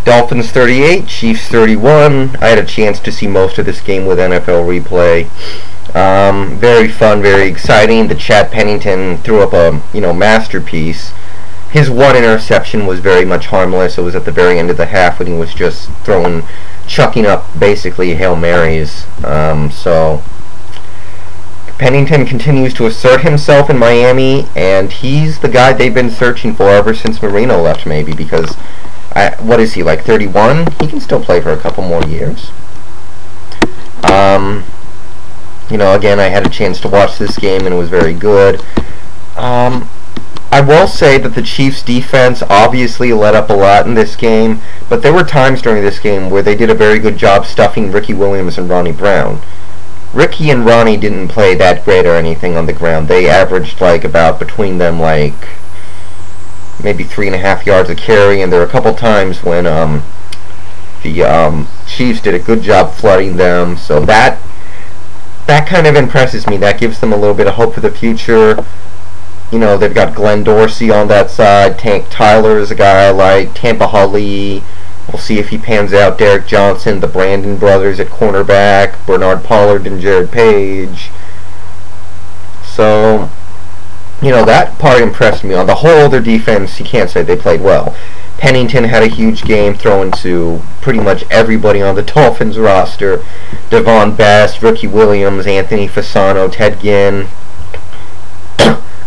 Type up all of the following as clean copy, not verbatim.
Dolphins 38, Chiefs 31. I had a chance to see most of this game with NFL replay. Very fun, very exciting. The Chad Pennington threw up a masterpiece. His one interception was very much harmless. It was at the very end of the half when he was just chucking up basically Hail Marys. So Pennington continues to assert himself in Miami, and he's the guy they've been searching for ever since Marino left, maybe, because what is he, like 31? He can still play for a couple more years. Again, I had a chance to watch this game, and it was very good. I will say that the Chiefs' defense obviously let up a lot in this game, but there were times during this game where they did a very good job stuffing Ricky Williams and Ronnie Brown. Ricky and Ronnie didn't play that great or anything on the ground. They averaged about between them maybe 3.5 yards a carry, and there were a couple times when the Chiefs did a good job flooding them. So that kind of impresses me. That gives them a little bit of hope for the future. They've got Glenn Dorsey on that side. Tank Tyler is a guy I like. Tampa Hali. We'll see if he pans out. Derek Johnson, the Brandon brothers at cornerback. Bernard Pollard and Jared Page. So, that part impressed me. On the whole, their defense, you can't say they played well. Pennington had a huge game, throwing to pretty much everybody on the Dolphins roster. Devon Best, Ricky Williams, Anthony Fasano, Ted Ginn.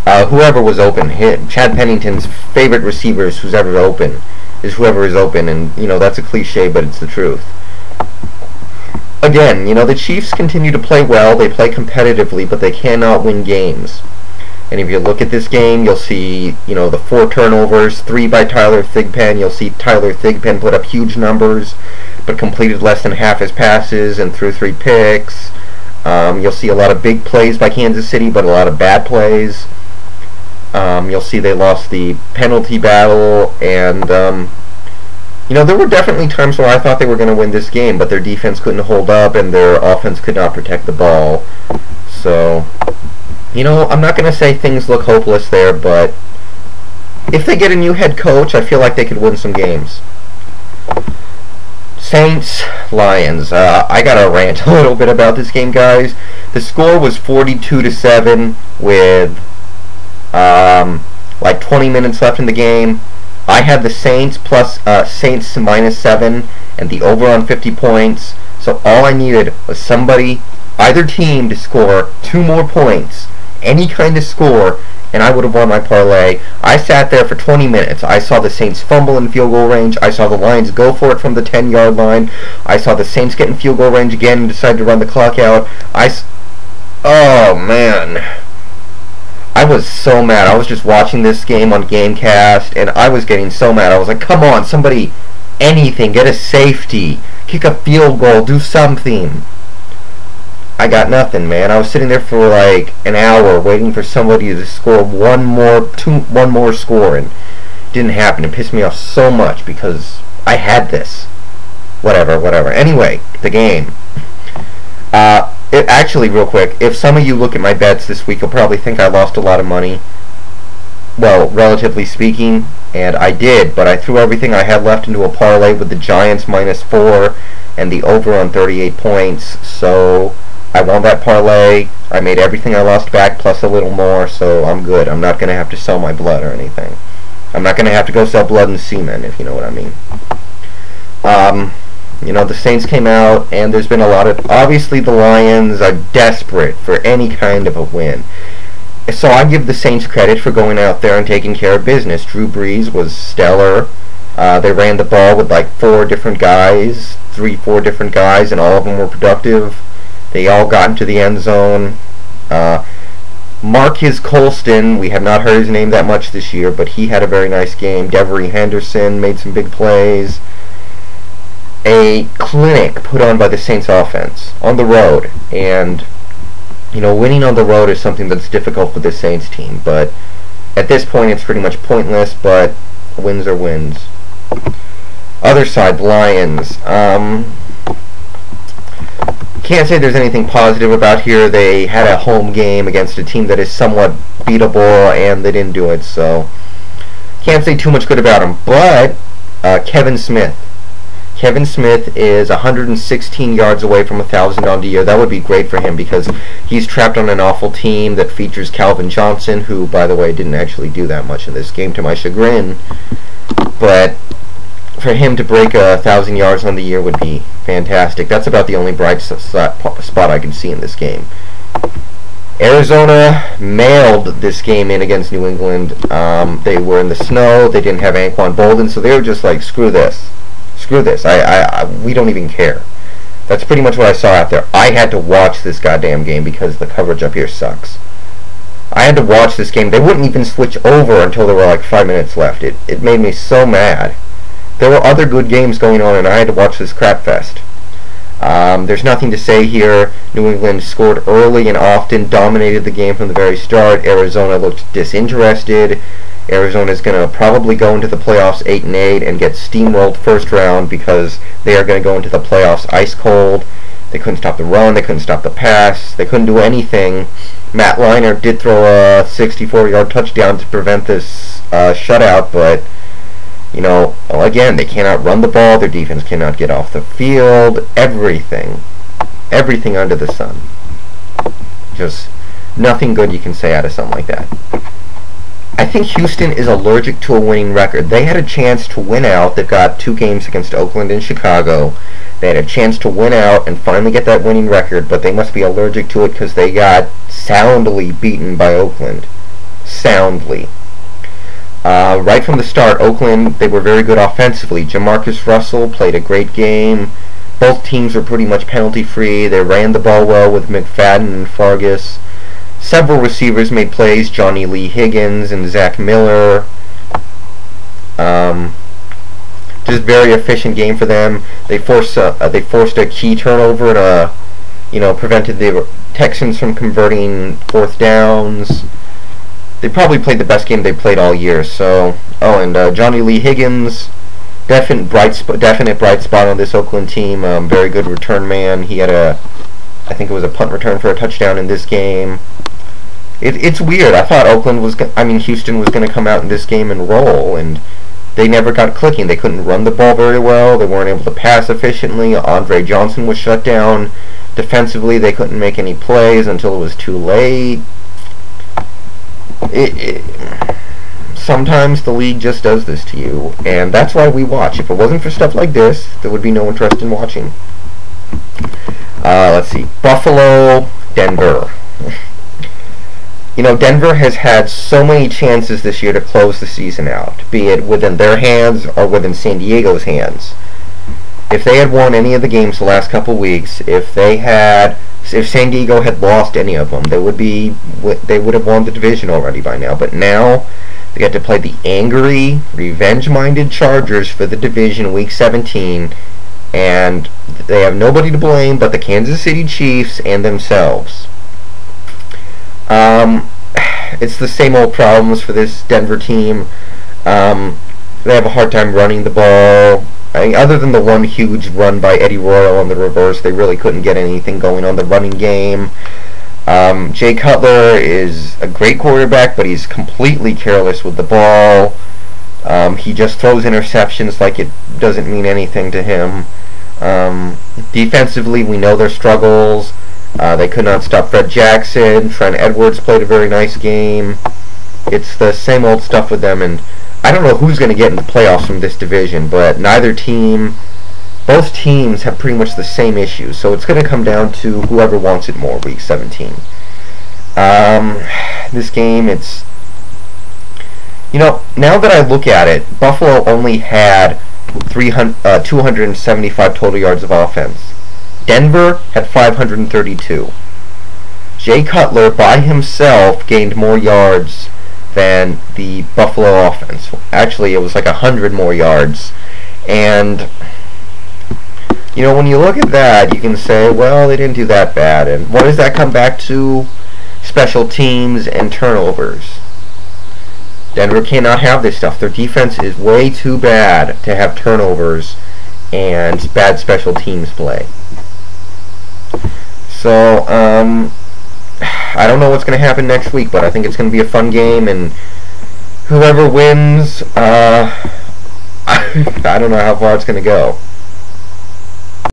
Whoever was open. Chad Pennington's favorite receivers, who's ever open, is whoever is open, and that's a cliche, but it's the truth. Again, the Chiefs continue to play well. They play competitively, but they cannot win games. And if you look at this game, you'll see, the 4 turnovers, 3 by Tyler Thigpen. You'll see Tyler Thigpen put up huge numbers, but completed less than half his passes and threw 3 picks. You'll see a lot of big plays by Kansas City, but a lot of bad plays. You'll see they lost the penalty battle, and there were definitely times where I thought they were going to win this game, but their defense couldn't hold up and their offense could not protect the ball. So, I'm not going to say things look hopeless there, but if they get a new head coach, I feel like they could win some games. Saints, Lions. I got to rant a little bit about this game, guys. The score was 42-7 with 20 minutes left in the game. I had the Saints Saints -7 and the over on 50 points. So all I needed was either team to score 2 more points, any kind of score, and I would have won my parlay. I sat there for 20 minutes. I saw the Saints fumble in field goal range. I saw the Lions go for it from the 10-yard line. I saw the Saints get in field goal range again and decide to run the clock out. Oh, man. I was so mad. I was just watching this game on Gamecast, and I was getting so mad. I was like, come on, somebody, anything, get a safety, kick a field goal, do something. I got nothing, man. I was sitting there for an hour waiting for somebody to score one more score, and it didn't happen. It pissed me off so much because I had this. Whatever. Anyway, the game. Actually, real quick, if some of you look at my bets this week, you'll probably think I lost a lot of money. Well, relatively speaking, and I did, but I threw everything I had left into a parlay with the Giants -4 and the over on 38 points, so I won that parlay. I made everything I lost back plus a little more, so I'm good. I'm not going to have to sell my blood or anything. I'm not going to have to go sell blood and semen, if you know what I mean. The Saints came out, and there's been a lot of... Obviously, the Lions are desperate for any kind of a win. So I give the Saints credit for going out there and taking care of business. Drew Brees was stellar. They ran the ball with 4 different guys, 4 different guys, and all of them were productive. They all got into the end zone. Marcus Colston, we have not heard his name that much this year, but he had a very nice game. Devery Henderson made some big plays. A clinic put on by the Saints offense on the road, and winning on the road is something that's difficult for the Saints team, but at this point it's pretty much pointless, but wins are wins. Other side, the Lions. Can't say there's anything positive about here. They had a home game against a team that is somewhat beatable, and they didn't do it, so can't say too much good about them. But Kevin Smith, Kevin Smith is 116 yards away from 1,000 on the year. That would be great for him because he's trapped on an awful team that features Calvin Johnson, who, by the way, didn't actually do that much in this game to my chagrin. But for him to break 1,000 yards on the year would be fantastic. That's about the only bright spot I can see in this game. Arizona mailed this game in against New England. They were in the snow. They didn't have Anquan Boldin, so they were just like, screw this. Screw this. We don't even care. That's pretty much what I saw out there. I had to watch this goddamn game because the coverage up here sucks. I had to watch this game. They wouldn't even switch over until there were like 5 minutes left. It made me so mad. There were other good games going on, and I had to watch this crap fest. There's nothing to say here. New England scored early and often, dominated the game from the very start. Arizona looked disinterested. Arizona's going to probably go into the playoffs 8-8 and get steamrolled first round because they are going to go into the playoffs ice cold. They couldn't stop the run. They couldn't stop the pass. They couldn't do anything. Matt Leinart did throw a 64-yard touchdown to prevent this shutout, but you know, again, they cannot run the ball. Their defense cannot get off the field. Everything under the sun. Just nothing good you can say out of something like that. I think Houston is allergic to a winning record. They had a chance to win out. They've got 2 games against Oakland and Chicago. They had a chance to win out and finally get that winning record, but they must be allergic to it because they got soundly beaten by Oakland. Soundly. Right from the start, Oakland, they were very good offensively. Jamarcus Russell played a great game. Both teams were pretty much penalty-free. They ran the ball well with McFadden and Fargas. Several receivers made plays, Johnny Lee Higgins and Zach Miller. Just very efficient game for them. They forced a key turnover and prevented the Texans from converting 4th downs. They probably played the best game they played all year. So, and Johnny Lee Higgins, definite bright spot on this Oakland team. Very good return man. He had I think it was a punt return for a touchdown in this game. It's weird. I thought Houston was going to come out in this game and roll, and they never got clicking. They couldn't run the ball very well. They weren't able to pass efficiently. Andre Johnson was shut down. Defensively, they couldn't make any plays until it was too late. Sometimes the league just does this to you, and that's why we watch. If it wasn't for stuff like this, there would be no interest in watching. Let's see. Buffalo, Denver. Denver has had so many chances this year to close the season out, be it within their hands or within San Diego's hands. If they had won any of the games the last couple weeks, if San Diego had lost any of them, they would have won the division already by now. But now they get to play the angry, revenge-minded Chargers for the division week 17, and they have nobody to blame but the Kansas City Chiefs and themselves. It's the same old problems for this Denver team. They have a hard time running the ball. Other than the one huge run by Eddie Royal on the reverse, they really couldn't get anything going on the running game. Jay Cutler is a great quarterback, but he's completely careless with the ball. He just throws interceptions like it doesn't mean anything to him. Defensively, we know their struggles. They could not stop Fred Jackson. Trent Edwards played a very nice game. It's the same old stuff with them, and I don't know who's going to get in the playoffs from this division, but both teams have pretty much the same issues, so it's going to come down to whoever wants it more, week 17. This game, now that I look at it, Buffalo only had 275 total yards of offense. Denver had 532. Jay Cutler, by himself, gained more yards than the Buffalo offense. Actually, it was like 100 more yards. And, when you look at that, you can say, well, they didn't do that bad. And what does that come back to? Special teams and turnovers. Denver cannot have this stuff. Their defense is way too bad to have turnovers and bad special teams play. So, I don't know what's going to happen next week, but I think it's going to be a fun game, and whoever wins, I don't know how far it's going to go.